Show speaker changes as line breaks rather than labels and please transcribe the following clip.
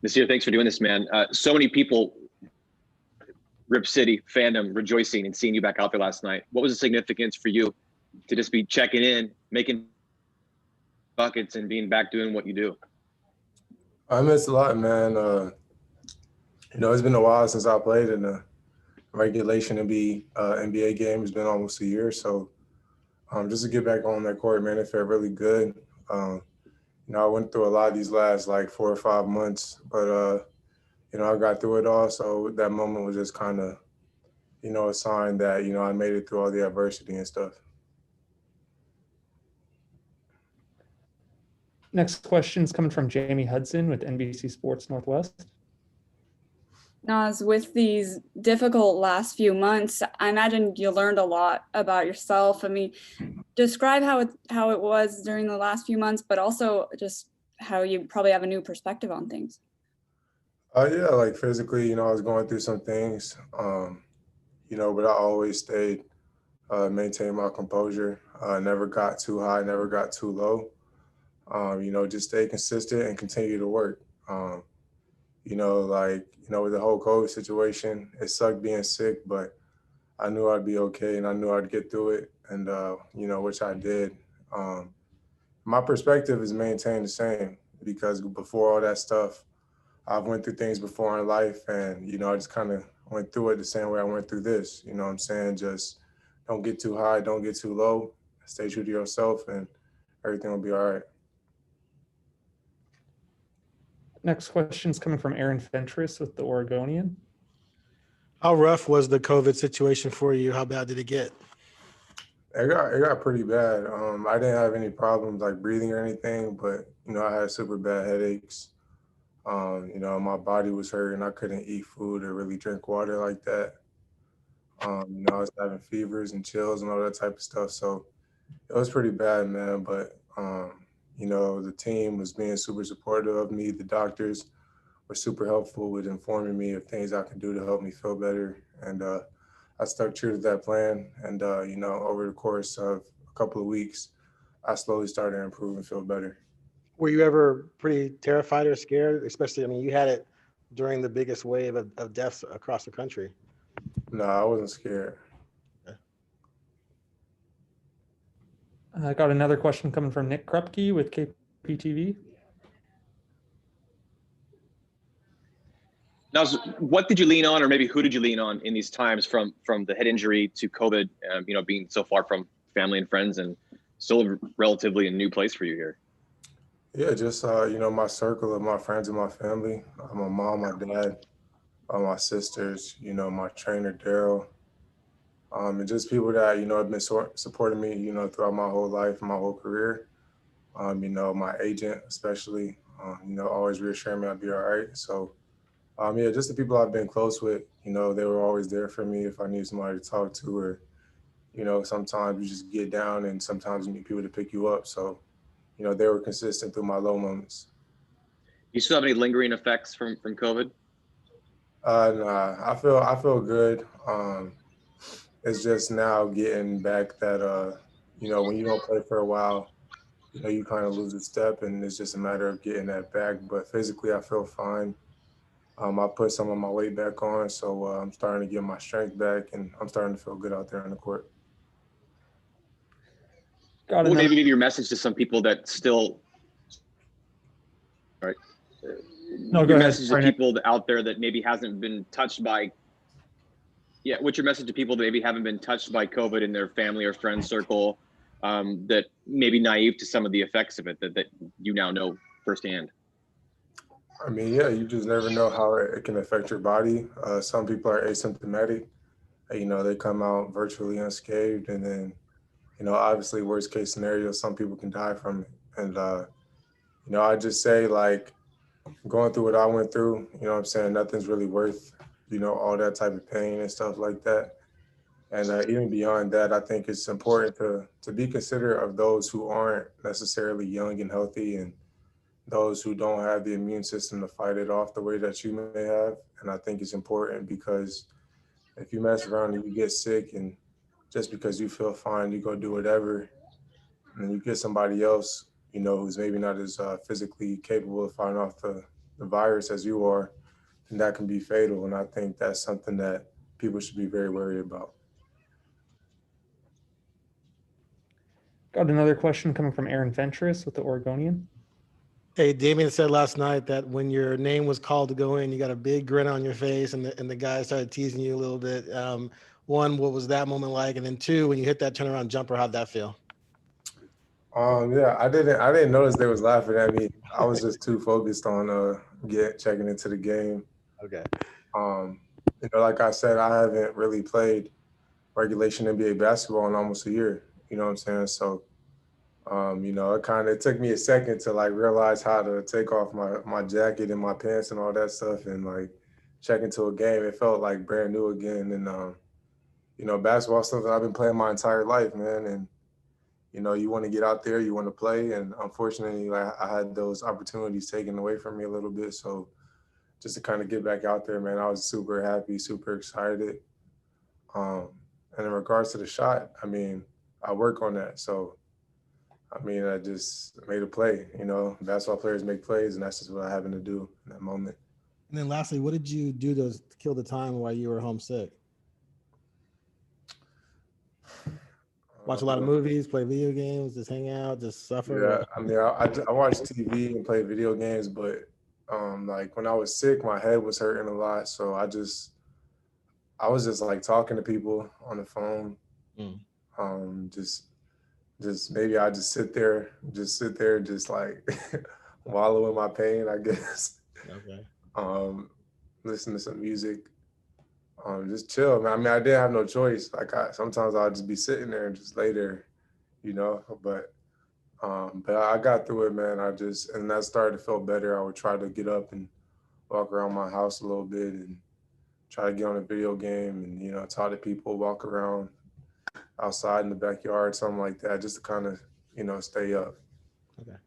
Nassir, thanks for doing this, man. So many people, Rip City fandom, rejoicing and seeing you back out there last night. What was the significance for you to just be checking in, making buckets, and being back doing what you do?
I miss a lot, man. It's been a while since I played in a regulation NBA game. It's been almost a year, so just to get back on that court, man, it felt really good. Um, I went through a lot these last like 4 or 5 months, but I got through it all. So that moment was just kind of, a sign that I made it through all the adversity and stuff.
Next question is coming from Jamie Hudson with NBC Sports Northwest.
Nas, with these difficult last few months, I imagine you learned a lot about yourself. I mean, describe how it was during the last few months, but also just how you probably have a new perspective on things.
Yeah, like physically, I was going through some things, but I always stayed, maintained my composure, never got too high, never got too low. Just stay consistent and continue to work. With the whole COVID situation, it sucked being sick, but I knew I'd be okay and I knew I'd get through it. And, which I did. My perspective is maintained the same because before all that stuff, I've went through things before in life and, I just kind of went through it the same way I went through this. You know what I'm saying? Just don't get too high, don't get too low, stay true to yourself and everything will be all right.
Next question is coming from Aaron Fentress with the Oregonian.
How rough was the COVID situation for you? How bad did it get?
It got pretty bad. I didn't have any problems like breathing or anything, but I had super bad headaches. My body was hurting. I couldn't eat food or really drink water like that. I was having fevers and chills and all that type of stuff. So it was pretty bad, man. But the team was being super supportive of me. The doctors were super helpful with informing me of things I could do to help me feel better. And I stuck true to that plan. And, over the course of a couple of weeks, I slowly started to improve and feel better.
Were you ever pretty terrified or scared? Especially, you had it during the biggest wave of deaths across the country.
No, I wasn't scared.
I got another question coming from Nick Krupke with KPTV.
Now, what did you lean on, or maybe who did you lean on in these times from the head injury to COVID, being so far from family and friends and still relatively a new place for you here?
Yeah, just, my circle of my friends and my family, my mom, my dad, my sisters, my trainer, Daryl, and just people that, have been supporting me, throughout my whole life, my whole career. My agent especially, always reassuring me I'd be all right. So, just the people I've been close with, they were always there for me if I need somebody to talk to or, sometimes you just get down and sometimes you need people to pick you up. So, they were consistent through my low moments.
You still have any lingering effects from COVID?
Nah, I feel good. It's just now getting back that, when you don't play for a while, you kind of lose a step and it's just a matter of getting that back. But physically, I feel fine. I put some of my weight back on, so I'm starting to get my strength back and I'm starting to feel good out there on the court.
Well, maybe your message to some people that still, all right.
No, go ahead.
Message to people out there that maybe hasn't been touched by. Yeah, what's your message to people that maybe haven't been touched by COVID in their family or friend circle, that may be naive to some of the effects of it that you now know firsthand?
Yeah, you just never know how it can affect your body. Some people are asymptomatic. They come out virtually unscathed, and then, obviously worst case scenario, some people can die from it. And, I just say like going through what I went through, what I'm saying, nothing's really worth, all that type of pain and stuff like that. And even beyond that, I think it's important to be considerate of those who aren't necessarily young and healthy and those who don't have the immune system to fight it off the way that you may have. And I think it's important because if you mess around and you get sick and just because you feel fine, you go do whatever, and you get somebody else, who's maybe not as physically capable of fighting off the the virus as you are, then that can be fatal. And I think that's something that people should be very wary about.
Got another question coming from Aaron Ventris with the Oregonian.
Hey, Damien said last night that when your name was called to go in, you got a big grin on your face, and the guy started teasing you a little bit. One, what was that moment like? And then two, when you hit that turnaround jumper, how'd that feel?
Yeah, I didn't notice they was laughing at me. I was just too focused on checking into the game.
Okay.
Like I said, I haven't really played regulation NBA basketball in almost a year. You know what I'm saying? So, it took me a second to like realize how to take off my jacket and my pants and all that stuff and like check into a game. It felt like brand new again. And basketball stuff that I've been playing my entire life, man. And you want to get out there, you want to play, and unfortunately, like I had those opportunities taken away from me a little bit. So just to kind of get back out there, man, I was super happy, super excited. And in regards to the shot, I mean, I work on that. So, I mean, I just made a play. Basketball players make plays, and that's just what I happened to do in that moment.
And then lastly, what did you do to kill the time while you were homesick? Watch a lot of movies, play video games, just hang out, just suffer?
Yeah, I mean, I watch TV and play video games, but like when I was sick, my head was hurting a lot. So I was just like talking to people on the phone. Just maybe I just sit there, just like wallow in my pain, I guess.
Okay.
Listen to some music. Just chill, man. I mean, I didn't have no choice. Like sometimes I'll just be sitting there and just lay there, but I got through it, man. And that started to feel better. I would try to get up and walk around my house a little bit and try to get on a video game and, talk to people, walk around outside in the backyard, something like that, just to kind of, stay up.
Okay.